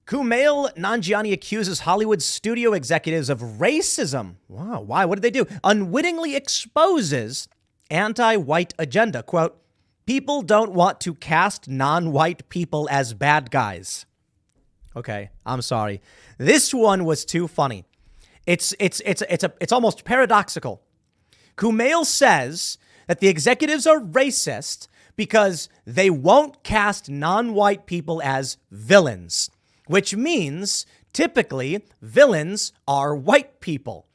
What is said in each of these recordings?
Kumail Nanjiani accuses Hollywood studio executives of racism. Wow, why? What did they do? Unwittingly exposes anti-white agenda. Quote, people don't want to cast non-white people as bad guys. Okay, I'm sorry. This one was too funny. It's almost paradoxical. Kumail says that the executives are racist because they won't cast non-white people as villains, which means typically villains are white people.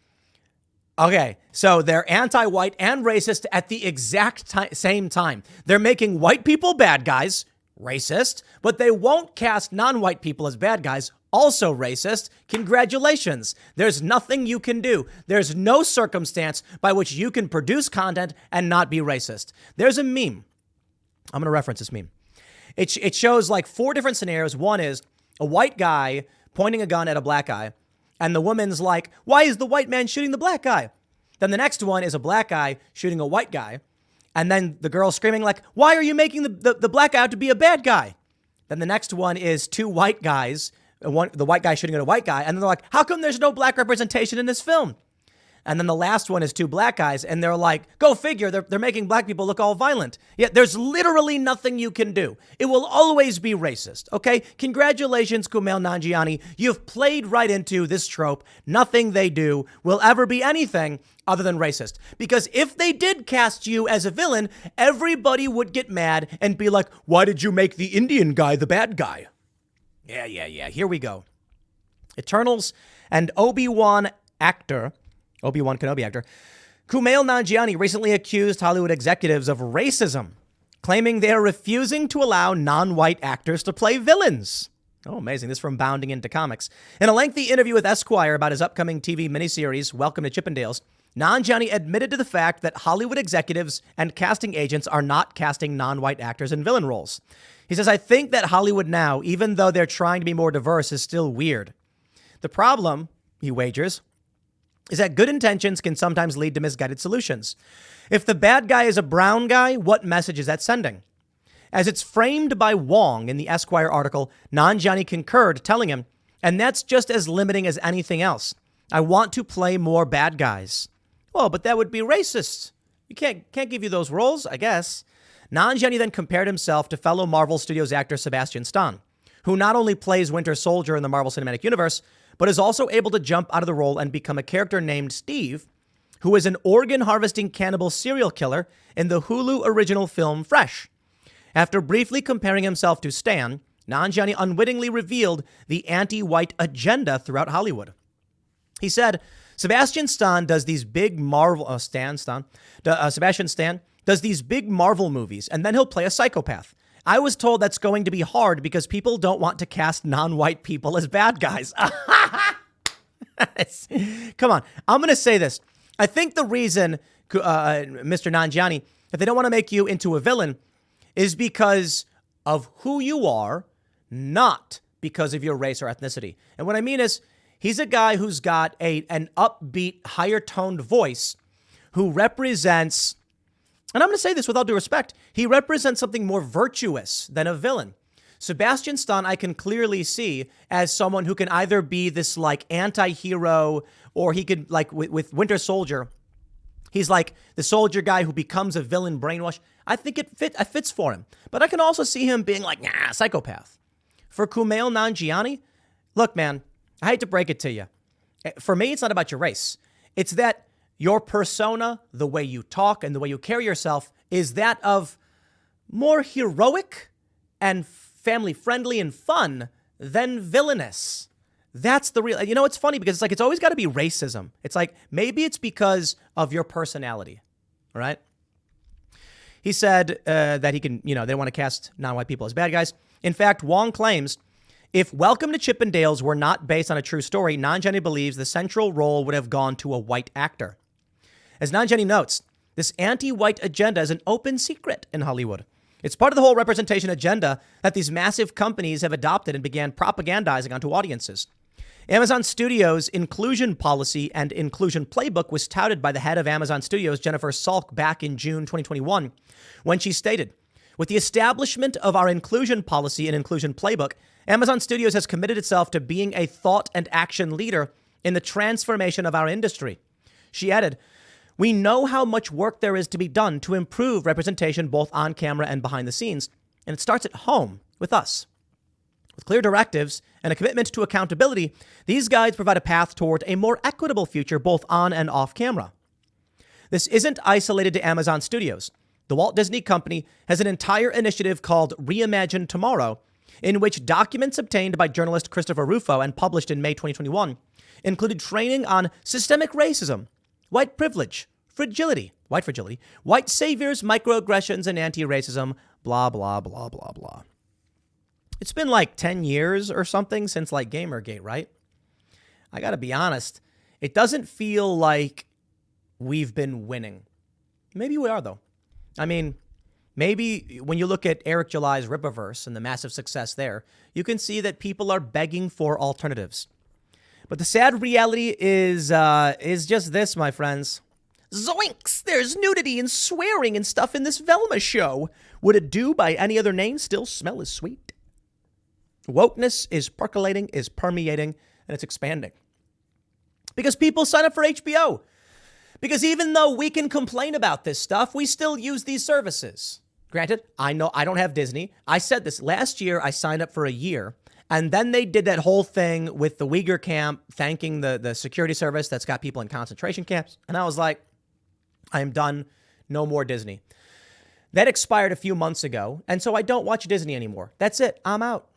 Okay, so they're anti-white and racist at the exact same time. They're making white people bad guys, racist, but they won't cast non-white people as bad guys, also racist. Congratulations. There's nothing you can do. There's no circumstance by which you can produce content and not be racist. There's a meme. I'm going to reference this meme. It shows like 4 different scenarios. One is a white guy pointing a gun at a black guy, and the woman's like, why is the white man shooting the black guy? Then the next one is a black guy shooting a white guy, and then the girl screaming like, why are you making the black guy out to be a bad guy? Then the next one is 2 white guys, the white guy shooting at a white guy, and then they're like, how come there's no black representation in this film? And then the last one is 2 black guys, and they're like, go figure, they're making black people look all violent. Yet there's literally nothing you can do. It will always be racist, okay? Congratulations, Kumail Nanjiani. You've played right into this trope. Nothing they do will ever be anything other than racist. Because if they did cast you as a villain, everybody would get mad and be like, why did you make the Indian guy the bad guy? Yeah. Here we go. Eternals and Obi-Wan Kenobi actor, Kumail Nanjiani recently accused Hollywood executives of racism, claiming they are refusing to allow non-white actors to play villains. Oh, amazing. This is from Bounding Into Comics. In a lengthy interview with Esquire about his upcoming TV miniseries, Welcome to Chippendales, Nanjiani admitted to the fact that Hollywood executives and casting agents are not casting non-white actors in villain roles. He says, I think that Hollywood now, even though they're trying to be more diverse, is still weird. The problem, he wagers, is that good intentions can sometimes lead to misguided solutions. If the bad guy is a brown guy, what message is that sending? As it's framed by Wong in the Esquire article, Nanjiani concurred, telling him, and that's just as limiting as anything else. I want to play more bad guys. Well, but that would be racist. You can't give you those roles, I guess. Nanjiani then compared himself to fellow Marvel Studios actor Sebastian Stan, who not only plays Winter Soldier in the Marvel Cinematic Universe, but is also able to jump out of the role and become a character named Steve, who is an organ-harvesting cannibal serial killer in the Hulu original film Fresh. After briefly comparing himself to Stan, Nanjiani unwittingly revealed the anti-white agenda throughout Hollywood. He said, Sebastian Stan does these big Marvel... Sebastian Stan does these big Marvel movies, and then he'll play a psychopath. I was told that's going to be hard because people don't want to cast non-white people as bad guys. Come on. I'm going to say this. I think the reason, Mr. Nanjiani, that they don't want to make you into a villain is because of who you are, not because of your race or ethnicity. And what I mean is, he's a guy who's got an upbeat, higher-toned voice who represents... And I'm going to say this with all due respect. He represents something more virtuous than a villain. Sebastian Stan, I can clearly see as someone who can either be this like anti-hero, or he could, like with Winter Soldier, he's like the soldier guy who becomes a villain brainwash. I think it fits for him. But I can also see him being like, psychopath. For Kumail Nanjiani, look, man, I hate to break it to you. For me, it's not about your race. It's that your persona, the way you talk and the way you carry yourself, is that of more heroic and family-friendly and fun than villainous. That's the real... You know, it's funny because it's always got to be racism. It's like, maybe it's because of your personality, all right? He said that he can, they want to cast non-white people as bad guys. In fact, Wong claims, if Welcome to Chippendales were not based on a true story, Nanjiani believes the central role would have gone to a white actor. As Nanjiani notes, this anti-white agenda is an open secret in Hollywood. It's part of the whole representation agenda that these massive companies have adopted and began propagandizing onto audiences. Amazon Studios' inclusion policy and inclusion playbook was touted by the head of Amazon Studios, Jennifer Salk, back in June 2021, when she stated, with the establishment of our inclusion policy and inclusion playbook, Amazon Studios has committed itself to being a thought and action leader in the transformation of our industry. She added, "We know how much work there is to be done to improve representation both on camera and behind the scenes, and it starts at home with us. With clear directives and a commitment to accountability, these guides provide a path toward a more equitable future both on and off camera." This isn't isolated to Amazon Studios. The Walt Disney Company has an entire initiative called Reimagine Tomorrow, in which documents obtained by journalist Christopher Rufo and published in May 2021 included training on systemic racism, white privilege, white fragility, white saviors, microaggressions, and anti-racism, blah, blah, blah, blah, blah. It's been like 10 years or something since like Gamergate, right? I got to be honest. It doesn't feel like we've been winning. Maybe we are, though. I mean, maybe when you look at Eric July's Rippaverse and the massive success there, you can see that people are begging for alternatives. But the sad reality is just this, my friends. Zoinks! There's nudity and swearing and stuff in this Velma show. Would it do by any other name still smell as sweet? Wokeness is percolating, is permeating, and it's expanding. Because people sign up for HBO. Because even though we can complain about this stuff, we still use these services. Granted, I know I don't have Disney. I said this last year. I signed up for a year. And then they did that whole thing with the Uyghur camp, thanking the security service that's got people in concentration camps. And I was like, I am done. No more Disney. That expired a few months ago. And so I don't watch Disney anymore. That's it. I'm out.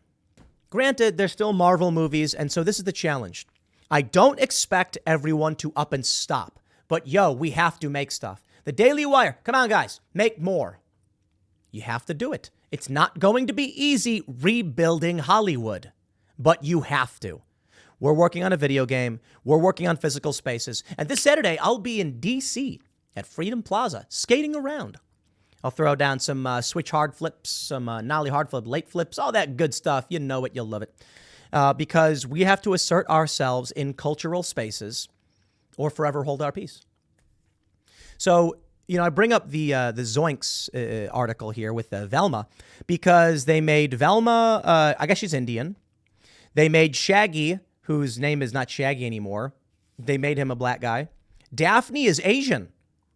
Granted, there's still Marvel movies. And so this is the challenge. I don't expect everyone to up and stop. But yo, we have to make stuff. The Daily Wire. Come on, guys. Make more. You have to do it. It's not going to be easy rebuilding Hollywood, but you have to. We're working on a video game. We're working on physical spaces. And this Saturday, I'll be in D.C. at Freedom Plaza, skating around. I'll throw down some switch hard flips, some nollie hard flip, late flips, all that good stuff. You know it. You'll love it. Because we have to assert ourselves in cultural spaces or forever hold our peace. So, you know, I bring up the Zoinks article here with Velma because they made Velma, I guess she's Indian. They made Shaggy, whose name is not Shaggy anymore. They made him a black guy. Daphne is Asian.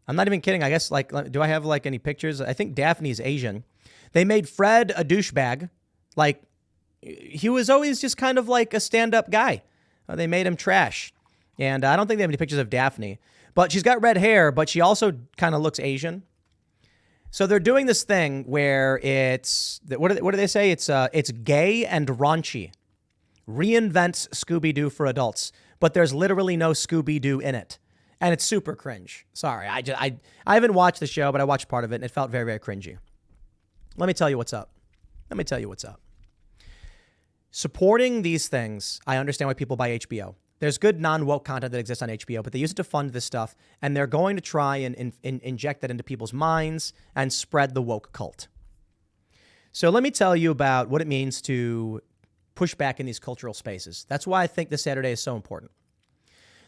I'm not even kidding. I guess, like, do I have, like, any pictures? I think Daphne is Asian. They made Fred a douchebag. Like, he was always just kind of like a stand-up guy. They made him trash. And I don't think they have any pictures of Daphne. But she's got red hair, but she also kind of looks Asian. So they're doing this thing where it's, what do they say? It's gay and raunchy. Reinvents Scooby-Doo for adults. But there's literally no Scooby-Doo in it. And it's super cringe. Sorry, I haven't watched the show, but I watched part of it, and it felt very, very cringy. Let me tell you what's up. Supporting these things, I understand why people buy HBO. There's good non-woke content that exists on HBO, but they use it to fund this stuff, and they're going to try and inject that into people's minds and spread the woke cult. So let me tell you about what it means to push back in these cultural spaces. That's why I think this Saturday is so important.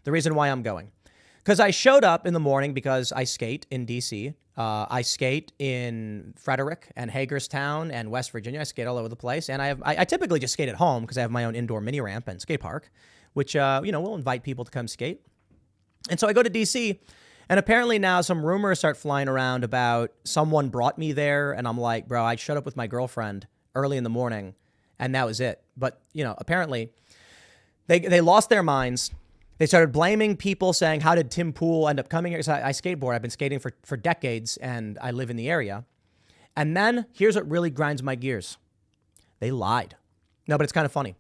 The reason why I'm going. Because I showed up in the morning because I skate in D.C. I skate in Frederick and Hagerstown and West Virginia. I skate all over the place, and I typically just skate at home because I have my own indoor mini ramp and skate park, which, will invite people to come skate. And so I go to D.C., and apparently now some rumors start flying around about someone brought me there, and I'm like, bro, I showed up with my girlfriend early in the morning, and that was it. But, apparently they lost their minds. They started blaming people, saying, how did Tim Pool end up coming here? So I skateboard. I've been skating for decades, and I live in the area. And then here's what really grinds my gears. They lied. No, but it's kind of funny.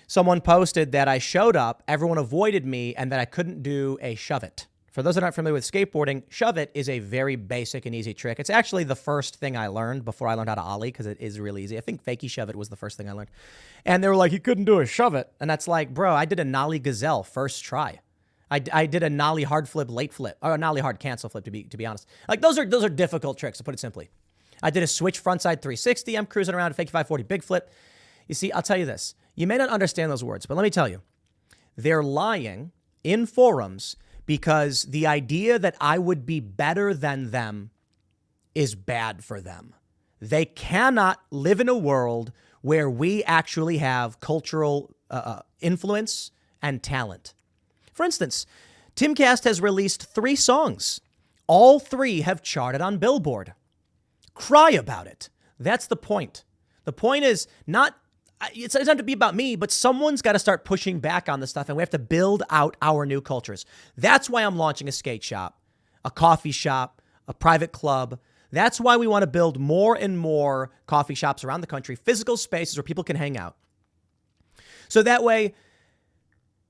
Someone posted that I showed up, everyone avoided me, and that I couldn't do a shove it. For those that aren't familiar with skateboarding, shove it is a very basic and easy trick. It's actually the first thing I learned before I learned how to ollie, because it is really easy. I think fakie shove it was the first thing I learned. And they were like, you couldn't do a shove it. And that's like, bro, I did a nollie gazelle first try. I did a nollie hard flip, late flip, or a nollie hard cancel flip, to be honest. Like, those are difficult tricks, to put it simply. I did a switch frontside 360. I'm cruising around a fakie 540 big flip. You see, I'll tell you this. You may not understand those words, but let me tell you. They're lying in forums because the idea that I would be better than them is bad for them. They cannot live in a world where we actually have cultural influence and talent. For instance, Timcast has released 3 songs. All 3 have charted on Billboard. Cry about it. That's the point. The point is not, it doesn't have to be about me, but someone's got to start pushing back on this stuff, and we have to build out our new cultures. That's why I'm launching a skate shop, a coffee shop, a private club. That's why we want to build more and more coffee shops around the country, physical spaces where people can hang out. So that way,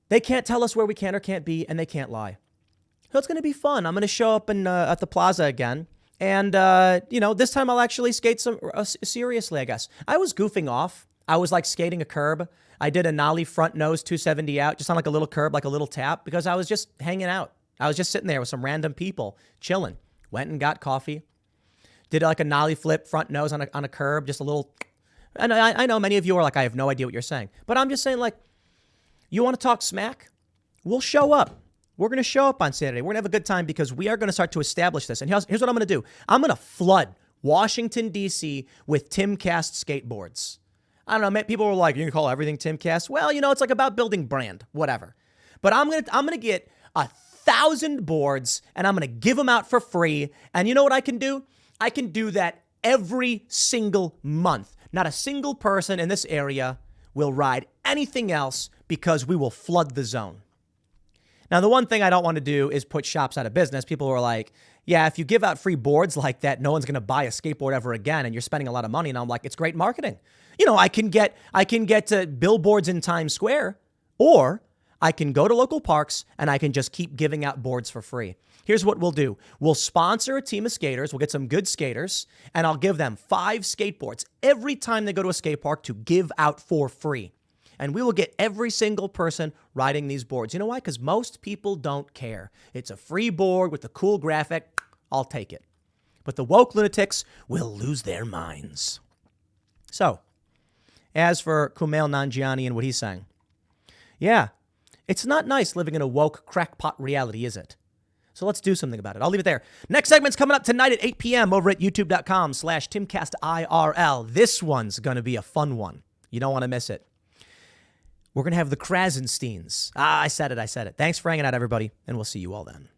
they can't tell us where we can or can't be, and they can't lie. So it's going to be fun. I'm going to show up at the plaza again. And, this time I'll actually skate seriously, I guess. I was goofing off. I was like skating a curb. I did a nollie front nose 270 out, just on like a little curb, like a little tap, because I was just hanging out. I was just sitting there with some random people, chilling. Went and got coffee. Did like a nollie flip front nose on a curb, just a little. And I know many of you are like, I have no idea what you're saying. But I'm just saying, like, you want to talk smack? We'll show up. We're going to show up on Saturday. We're going to have a good time because we are going to start to establish this. And here's what I'm going to do. I'm going to flood Washington, D.C. with Timcast skateboards. I don't know. People were like, you can call everything Timcast. Well, it's like about building brand, whatever. But I'm going to get 1,000 boards and I'm going to give them out for free. And you know what I can do? I can do that every single month. Not a single person in this area will ride anything else because we will flood the zone. Now, the one thing I don't want to do is put shops out of business. People are like, yeah, if you give out free boards like that, no one's going to buy a skateboard ever again, and you're spending a lot of money. And I'm like, it's great marketing. I can get to billboards in Times Square, or I can go to local parks and I can just keep giving out boards for free. Here's what we'll do. We'll sponsor a team of skaters. We'll get some good skaters, and I'll give them 5 skateboards every time they go to a skate park to give out for free. And we will get every single person riding these boards. You know why? Because most people don't care. It's a free board with a cool graphic. I'll take it. But the woke lunatics will lose their minds. So, as for Kumail Nanjiani and what he's saying, yeah, it's not nice living in a woke crackpot reality, is it? So let's do something about it. I'll leave it there. Next segment's coming up tonight at 8 p.m. over at youtube.com/TimcastIRL. This one's going to be a fun one. You don't want to miss it. We're going to have the Krasensteins. I said it. Thanks for hanging out, everybody, and we'll see you all then.